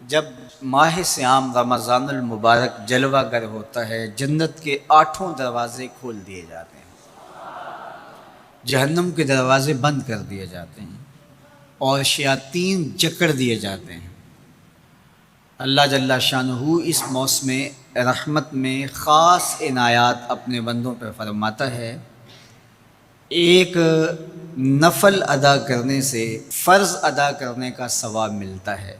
جب ماہ صیام رمضان المبارک جلوہ گر ہوتا ہے، جنت کے 8 دروازے کھول دیے جاتے ہیں، جہنم کے دروازے بند کر دیے جاتے ہیں اور شیاطین جکڑ دیے جاتے ہیں۔ اللہ جل شانہ اس موسم رحمت میں خاص عنایات اپنے بندوں پہ فرماتا ہے۔ ایک نفل ادا کرنے سے فرض ادا کرنے کا ثواب ملتا ہے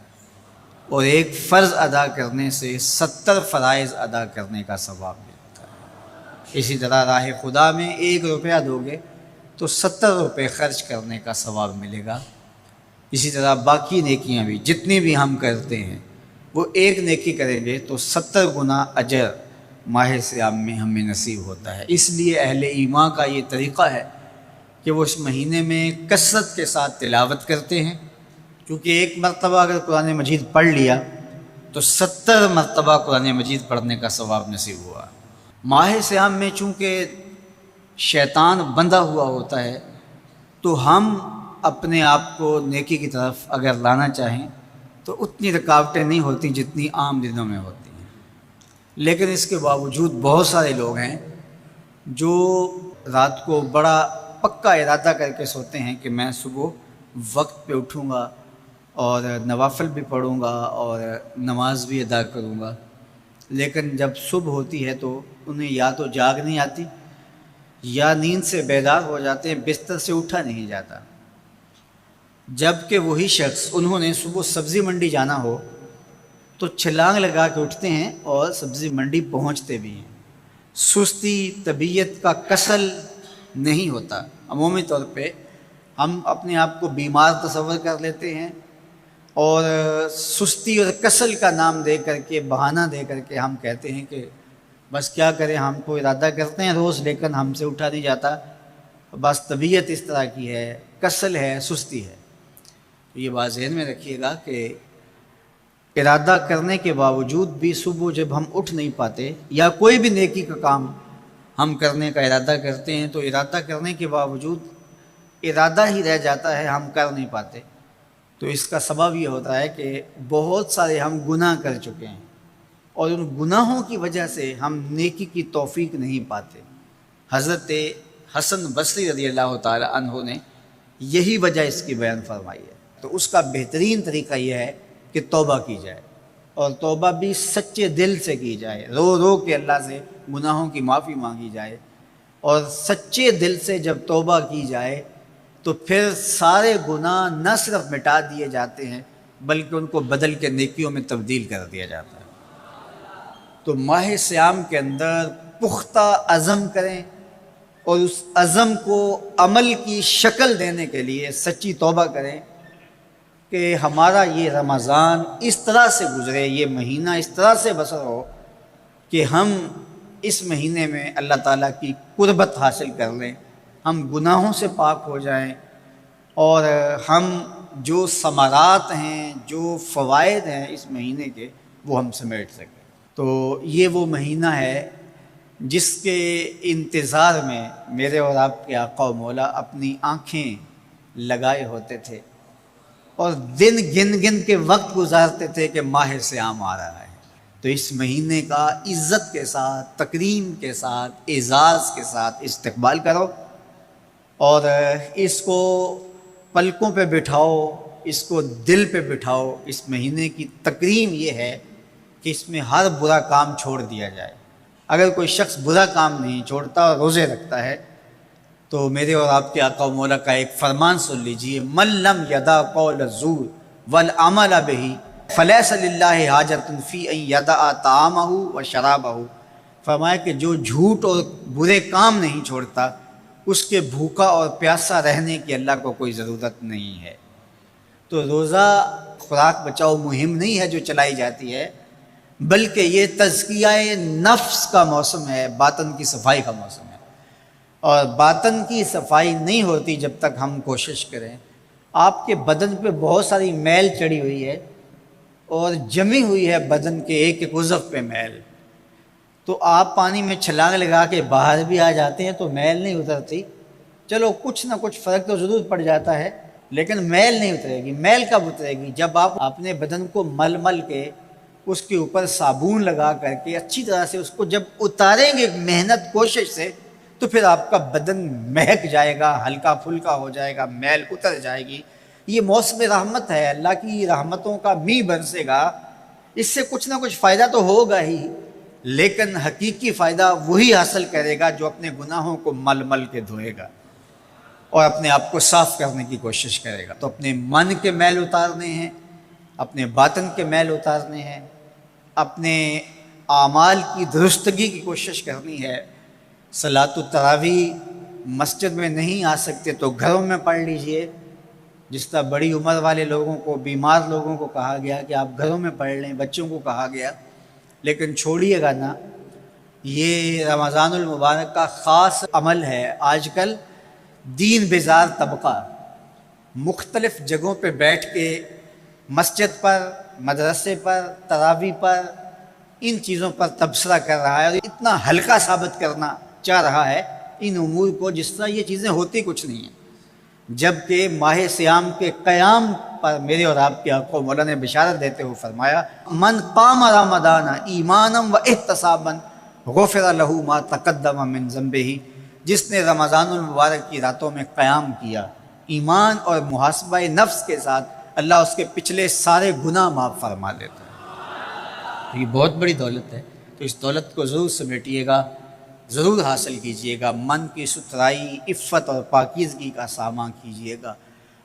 اور ایک فرض ادا کرنے سے 70 فرائض ادا کرنے کا ثواب ملتا ہے۔ اسی طرح راہ خدا میں 1 روپیہ دو گے تو 70 روپے خرچ کرنے کا ثواب ملے گا۔ اسی طرح باقی نیکیاں بھی جتنی بھی ہم کرتے ہیں، وہ ایک نیکی کریں گے تو 70 گنا اجر ماہ صیام میں ہمیں نصیب ہوتا ہے۔ اس لیے اہل ایمان کا یہ طریقہ ہے کہ وہ اس مہینے میں کثرت کے ساتھ تلاوت کرتے ہیں، کیونکہ ایک مرتبہ اگر قرآن مجید پڑھ لیا تو 70 مرتبہ قرآن مجید پڑھنے کا ثواب نصیب ہوا۔ ماہ صیام میں چونکہ شیطان بندھا ہوا ہوتا ہے، تو ہم اپنے آپ کو نیکی کی طرف اگر لانا چاہیں تو اتنی رکاوٹیں نہیں ہوتی جتنی عام دنوں میں ہوتی ہیں، لیکن اس کے باوجود بہت سارے لوگ ہیں جو رات کو بڑا پکا ارادہ کر کے سوتے ہیں کہ میں صبح وقت پہ اٹھوں گا اور نوافل بھی پڑھوں گا اور نماز بھی ادا کروں گا، لیکن جب صبح ہوتی ہے تو انہیں یا تو جاگ نہیں آتی یا نیند سے بیدار ہو جاتے ہیں، بستر سے اٹھا نہیں جاتا۔ جب کہ وہی شخص انہوں نے صبح سبزی منڈی جانا ہو تو چھلانگ لگا کے اٹھتے ہیں اور سبزی منڈی پہنچتے بھی ہیں۔ سستی طبیعت کا کسل نہیں ہوتا۔ عمومی طور پہ ہم اپنے آپ کو بیمار تصور کر لیتے ہیں اور سستی اور کسل کا نام دے کر کے، بہانہ دے کر کے ہم کہتے ہیں کہ بس کیا کریں، ہم کو ارادہ کرتے ہیں روز لیکن ہم سے اٹھا نہیں جاتا، بس طبیعت اس طرح کی ہے، کسل ہے، سستی ہے۔ تو یہ بات ذہن میں رکھیے گا کہ ارادہ کرنے کے باوجود بھی صبح جب ہم اٹھ نہیں پاتے یا کوئی بھی نیکی کا کام ہم کرنے کا ارادہ کرتے ہیں تو ارادہ کرنے کے باوجود ارادہ ہی رہ جاتا ہے، ہم کر نہیں پاتے، تو اس کا سبب یہ ہوتا ہے کہ بہت سارے ہم گناہ کر چکے ہیں اور ان گناہوں کی وجہ سے ہم نیکی کی توفیق نہیں پاتے۔ حضرت حسن بصری رضی اللہ تعالی عنہ نے یہی وجہ اس کی بیان فرمائی ہے۔ تو اس کا بہترین طریقہ یہ ہے کہ توبہ کی جائے، اور توبہ بھی سچے دل سے کی جائے، رو رو کے اللہ سے گناہوں کی معافی مانگی جائے، اور سچے دل سے جب توبہ کی جائے تو پھر سارے گناہ نہ صرف مٹا دیے جاتے ہیں بلکہ ان کو بدل کے نیکیوں میں تبدیل کر دیا جاتا ہے۔ تو ماہ صیام کے اندر پختہ عزم کریں اور اس عزم کو عمل کی شکل دینے کے لیے سچی توبہ کریں کہ ہمارا یہ رمضان اس طرح سے گزرے، یہ مہینہ اس طرح سے بسر ہو کہ ہم اس مہینے میں اللہ تعالیٰ کی قربت حاصل کر لیں، ہم گناہوں سے پاک ہو جائیں اور ہم جو ثمرات ہیں، جو فوائد ہیں اس مہینے کے، وہ ہم سمیٹ سکیں۔ تو یہ وہ مہینہ ہے جس کے انتظار میں میرے اور آپ کے آقا و مولا اپنی آنکھیں لگائے ہوتے تھے اور دن گن گن کے وقت گزارتے تھے کہ ماہ صیام آ رہا ہے۔ تو اس مہینے کا عزت کے ساتھ، تکریم کے ساتھ، اعزاز کے ساتھ استقبال کرو اور اس کو پلکوں پہ بٹھاؤ، اس کو دل پہ بٹھاؤ۔ اس مہینے کی تکریم یہ ہے کہ اس میں ہر برا کام چھوڑ دیا جائے۔ اگر کوئی شخص برا کام نہیں چھوڑتا اور روزے رکھتا ہے تو میرے اور آپ کے آقا و مولا کا ایک فرمان سن لیجئے، من لم یدع قول الزور والعمل بہ فلیس للہ حاجۃ فی ان یدع طعامہ وشرابہ۔ فرمایا کہ جو جھوٹ اور برے کام نہیں چھوڑتا، اس کے بھوکا اور پیاسا رہنے کی اللہ کو کوئی ضرورت نہیں ہے۔ تو روزہ خوراک بچاؤ مہم نہیں ہے جو چلائی جاتی ہے، بلکہ یہ تزکیہ نفس کا موسم ہے، باطن کی صفائی کا موسم ہے، اور باطن کی صفائی نہیں ہوتی جب تک ہم کوشش کریں۔ آپ کے بدن پہ بہت ساری میل چڑھی ہوئی ہے اور جمی ہوئی ہے بدن کے ایک ایک عضو پہ میل، تو آپ پانی میں چھلانگ لگا کے باہر بھی آ جاتے ہیں تو میل نہیں اترتی، چلو کچھ نہ کچھ فرق تو ضرور پڑ جاتا ہے، لیکن میل نہیں اترے گی۔ میل کب اترے گی؟ جب آپ اپنے بدن کو مل مل کے اس کے اوپر صابن لگا کر کے اچھی طرح سے اس کو جب اتاریں گے محنت کوشش سے، تو پھر آپ کا بدن مہک جائے گا، ہلکا پھلکا ہو جائے گا، میل اتر جائے گی۔ یہ موسم رحمت ہے، اللہ کی رحمتوں کا می برسے گا، اس سے کچھ نہ کچھ فائدہ تو ہوگا ہی، لیکن حقیقی فائدہ وہی حاصل کرے گا جو اپنے گناہوں کو مل مل کے دھوئے گا اور اپنے آپ کو صاف کرنے کی کوشش کرے گا۔ تو اپنے من کے میل اتارنے ہیں، اپنے باطن کے میل اتارنے ہیں، اپنے اعمال کی درستگی کی کوشش کرنی ہے۔ صلاۃ التراویح مسجد میں نہیں آ سکتے تو گھروں میں پڑھ لیجئے، جس طرح بڑی عمر والے لوگوں کو، بیمار لوگوں کو کہا گیا کہ آپ گھروں میں پڑھ لیں، بچوں کو کہا گیا، لیکن چھوڑیے گا نا۔ یہ رمضان المبارک کا خاص عمل ہے۔ آج کل دین بیزار طبقہ مختلف جگہوں پہ بیٹھ کے مسجد پر، مدرسے پر، تراویح پر، ان چیزوں پر تبصرہ کر رہا ہے اور اتنا ہلکا ثابت کرنا چاہ رہا ہے ان امور کو، جس طرح یہ چیزیں ہوتی کچھ نہیں ہیں۔ جبکہ ماہ صیام کے قیام پر میرے اور آپ کے آقا مولا نے بشارت دیتے ہوئے فرمایا، من قام رمضان ایمانا و احتسابا غفر لہ ما تقدم من ذنبہ، جس نے رمضان المبارک کی راتوں میں قیام کیا ایمان اور محاسبہ نفس کے ساتھ، اللہ اس کے پچھلے سارے گناہ معاف فرما دیتا ہے۔ یہ بہت بڑی دولت ہے، تو اس دولت کو ضرور سمیٹیے گا، ضرور حاصل کیجئے گا، من کی ستھرائی، عفت اور پاکیزگی کا سامان کیجئے گا۔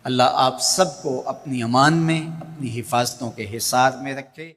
اللہ آپ سب کو اپنی امان میں، اپنی حفاظتوں کے حصار میں رکھے۔